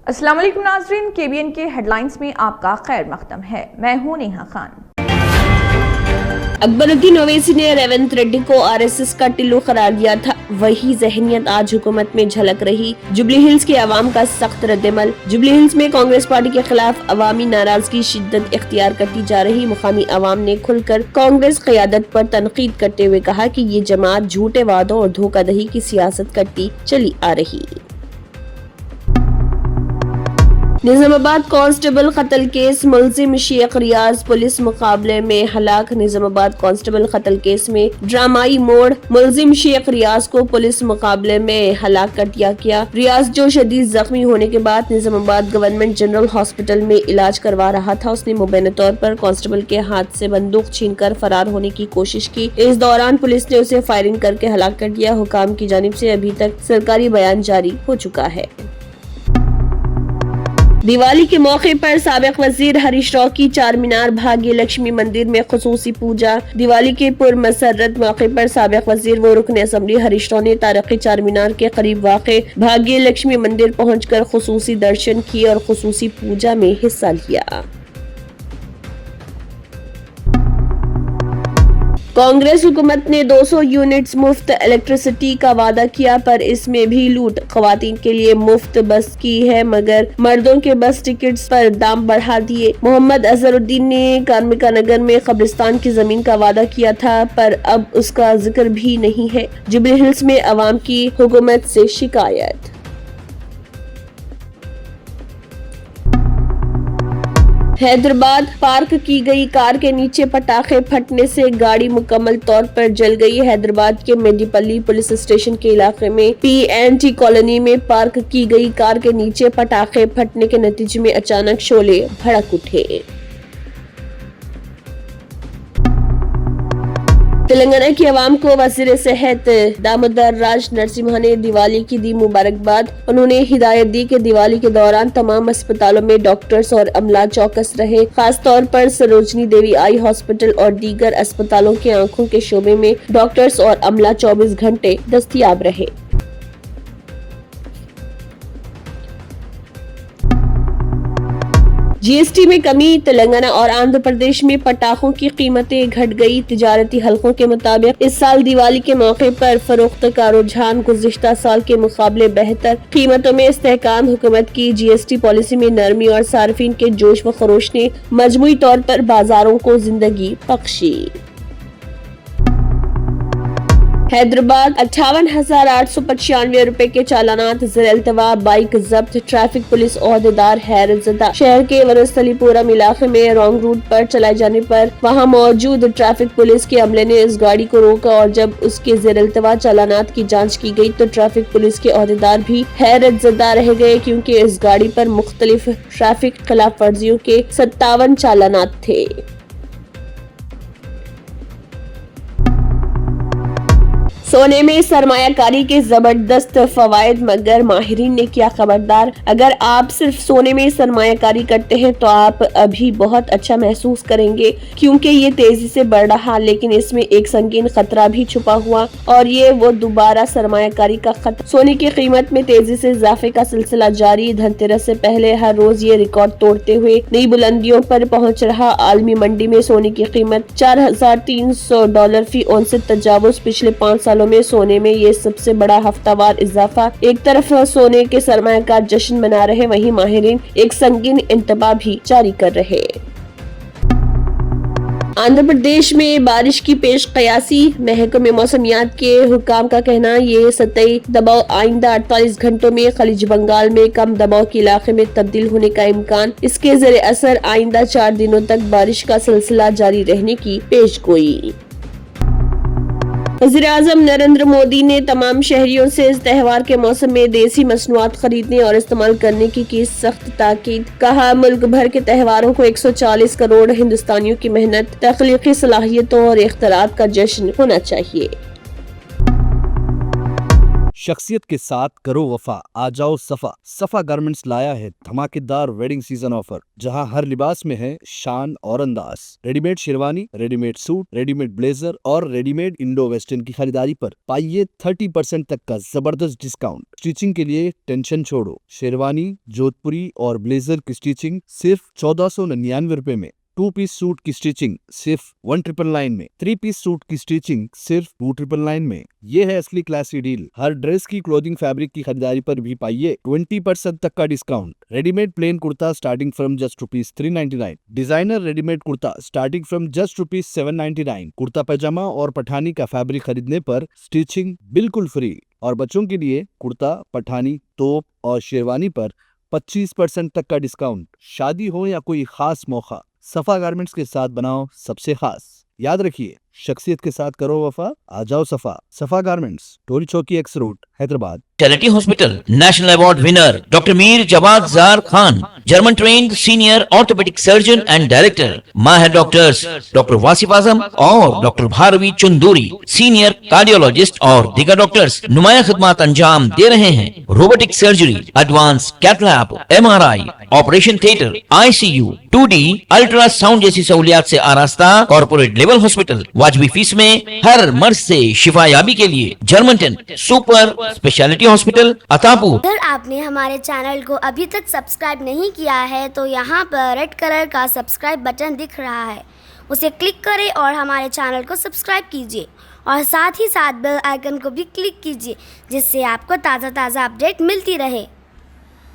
अस्सलाम वालेकुम नाज़रीन, KBN के हेडलाइंस में आपका खैर मकदम है। मैं हूं नेहा खान। अकबरुद्दीन ओवैसी ने रेवंत रेड्डी को RSS का टिल्लू करार दिया था, वही जहनियत आज हुकूमत में झलक रही। जुबली हिल्स के अवाम का सख्त रद्दमल। जुबली हिल्स में कांग्रेस पार्टी के खिलाफ अवामी नाराजगी शिद्दत इख्तियार करती जा रही। मुकामी अवाम ने खुलकर कांग्रेस क़यादत पर तनकीद करते हुए कहा कि ये जमात झूठे वादों और धोखाधड़ी की सियासत करती चली आ रही। निजामाबाद कांस्टेबल कत्ल केस, मुलजिम शेख रियाज पुलिस मुकाबले में हलाक। निजामाबाद कांस्टेबल कत्ल केस में ड्रामाई मोड़, मुलजिम शेख रियाज को पुलिस मुकाबले में हलाक कर दिया गया। रियाज जो शदीद जख्मी होने के बाद निजामाबाद गवर्नमेंट जनरल हॉस्पिटल में इलाज करवा रहा था, उसने मुबैना तौर पर कांस्टेबल के हाथ से बंदूक छीनकर फरार होने की कोशिश की। इस दौरान पुलिस ने उसे फायरिंग करके हलाक कर दिया। हुकाम की जानिब से अभी तक सरकारी बयान जारी हो चुका है। दिवाली के मौके पर साबिक वजीर हरीश राव की चार मीनार भाग्य लक्ष्मी मंदिर में खुसूसी पूजा। दिवाली के पुरमसरत मौके पर साबिक वजीर व रुकन असम्बली हरीश राव ने तारीखी चार मीनार के करीब वाक़े भाग्य लक्ष्मी मंदिर पहुंचकर खुसूसी दर्शन किए और खुसूसी पूजा में हिस्सा लिया। कांग्रेस हुकूमत ने 200 यूनिट्स मुफ्त इलेक्ट्रिसिटी का वादा किया, पर इसमें भी लूट। खवातीन के लिए मुफ्त बस की है, मगर मर्दों के बस टिकट्स पर दाम बढ़ा दिए। मोहम्मद अजहरुद्दीन ने कार्मिका नगर में कब्रिस्तान की जमीन का वादा किया था, पर अब उसका जिक्र भी नहीं है। जुबली हिल्स में अवाम की हुकूमत से शिकायत। हैदराबाद, पार्क की गई कार के नीचे पटाखे फटने से गाड़ी मुकम्मल तौर पर जल गई। हैदराबाद के मेडीपल्ली पुलिस स्टेशन के इलाके में PNT कॉलोनी में पार्क की गई कार के नीचे पटाखे फटने के नतीजे में अचानक शोले भड़क उठे। तेलंगाना की आवाम को वज़ीर सेहत दामोदर राज नरसिम्हा ने दिवाली की दी मुबारकबाद। उन्होंने हिदायत दी कि दिवाली के दौरान तमाम अस्पतालों में डॉक्टर्स और अमला चौकस रहे, खास तौर पर सरोजनी देवी आई हॉस्पिटल और दीगर अस्पतालों के आंखों के शोबे में डॉक्टर्स और अमला 24 घंटे दस्तयाब रहे। GST में कमी, तेलंगाना और आंध्र प्रदेश में पटाखों की कीमतें घट गई। तिजारती हलकों के मुताबिक इस साल दिवाली के मौके पर फरोख्त का रुझान गुज़िश्ता साल के मुकाबले बेहतर। कीमतों में इस्तेहकाम, हुकूमत की GST पॉलिसी में नरमी और सार्फिन के जोश व खरोश ने मजमूई तौर पर बाजारों को जिंदगी बख्शी। हैदराबाद, 58,895 रुपए के चालानात ज़ेर-ए-इल्तवा, बाइक जब्त। ट्रैफिक पुलिस ओहदेदार हैरतज़दा। शहर के वनस्थलीपुरम इलाके में रॉन्ग रूट पर चलाए जाने पर वहां मौजूद ट्रैफिक पुलिस के अमले ने इस गाड़ी को रोका और जब उसके ज़ेर-ए-इल्तवा चालानात की जांच की गई तो ट्रैफिक पुलिस के ओहदेदार भी हैरतज़दा रह गए, क्योंकि इस गाड़ी पर मुख्तलिफ ट्रैफिक खिलाफ वर्जियों के 57 चालानात थे। सोने में सरमायाकारी के जबरदस्त फवायद, मगर माहिरीन ने किया खबरदार। अगर आप सिर्फ सोने में सरमायाकारी करते हैं तो आप अभी बहुत अच्छा महसूस करेंगे, क्योंकि ये तेजी से बढ़ रहा, लेकिन इसमें एक संगीन खतरा भी छुपा हुआ, और ये वो दोबारा सरमायाकारी का खतरा। सोने की कीमत में तेजी से इजाफे का सिलसिला जारी। धनतेरस से पहले हर रोज ये रिकॉर्ड तोड़ते हुए नई बुलंदियों पर पहुंच रहा। आलमी मंडी में सोने की कीमत $4,300 फी औंस से तजावुज। पिछले 5 सालों में सोने में ये सबसे बड़ा हफ्तावार इजाफा। एक तरफ सोने के सरमायाकार जश्न मना रहे, वहीं माहिरीन एक संगीन इंतबाह भी जारी कर रहे। आंध्र प्रदेश में बारिश की पेश कयासी। महकमे मौसमियात के हुकाम का कहना, ये सतही दबाव आइंदा 48 घंटों में खलीज बंगाल में कम दबाव के इलाके में तब्दील होने का इम्कान। इसके जरिए असर आइंदा 4 दिनों तक बारिश का सिलसिला जारी रहने की पेशगोई। वज़ीर-ए-आज़म नरेंद्र मोदी ने तमाम शहरियों से इस त्योहार के मौसम में देसी मसनूआत खरीदने और इस्तेमाल करने की सख्त ताकीद। कहा, मुल्क भर के त्योहारों को 140 करोड़ हिंदुस्तानियों की मेहनत, तख्लीकी सलाहियतों और इख्तिरात का जश्न होना चाहिए। शख्सियत के साथ करो वफा, आ जाओ सफा। सफा गारमेंट्स लाया है धमाकेदार वेडिंग सीजन ऑफर, जहां हर लिबास में है शान और अंदाज। Readymade sherwani, readymade suit, readymade blazer और रेडीमेड इंडो वेस्टर्न की खरीदारी पर पाइए 30% तक का जबरदस्त डिस्काउंट। स्टिचिंग के लिए टेंशन छोड़ो, शेरवानी, जोधपुरी और ब्लेजर की स्टिचिंग सिर्फ 1499 रुपए में, 2 पीस सूट की स्टिचिंग सिर्फ 1999 में, 3 पीस सूट की स्टिचिंग सिर्फ 2999 में। ये है असली क्लासी डील। हर ड्रेस की क्लोथिंग फैब्रिक की खरीदारी पर भी पाइए 20% तक का discount. Readymade plain kurta starting from just ₹399, designer readymade kurta starting from just ₹799। Kurta pyjama और पठानी का फैब्रिक खरीदने पर स्टिचिंग बिल्कुल फ्री। और बच्चों के लिए कुर्ता, पठानी, तोप और शेरवानी पर 25% तक का डिस्काउंट। शादी हो या कोई खास मौका, सफा गारमेंट्स के साथ बनाओ सबसे खास। याद रखिए, शख्सियत के साथ करो वफा, आ जाओ सफा। सफा garments, Toli Chowki X road, Hyderabad. Speciality hospital national award winner doctor Mir Jawad Jar Khan, German trained senior orthopedic surgeon and director. माहिर डॉक्टर्स डॉक्टर वासिफ आजम और doctor Bharavi Chanduri, senior cardiologist और दीगर डॉक्टर्स नुमाया खिदमत अंजाम दे रहे हैं। Robotic surgery, advance cath lab, MRI, operation theatre, ICU, 2D ultrasound जैसी सहूलियात से आरास्ता कॉर्पोरेट लेवल हॉस्पिटल। वाजबी फीस में हर मर्ज से शिफायाबी के लिए German ten super speciality hospital Attapur. अगर आपने हमारे चैनल को अभी तक सब्सक्राइब नहीं किया है तो यहाँ पर रेड कलर का सब्सक्राइब बटन दिख रहा है, उसे क्लिक करें और हमारे चैनल को सब्सक्राइब कीजिए और साथ ही साथ बेल आइकन को भी क्लिक कीजिए, जिससे आपको ताज़ा अपडेट मिलती रहे।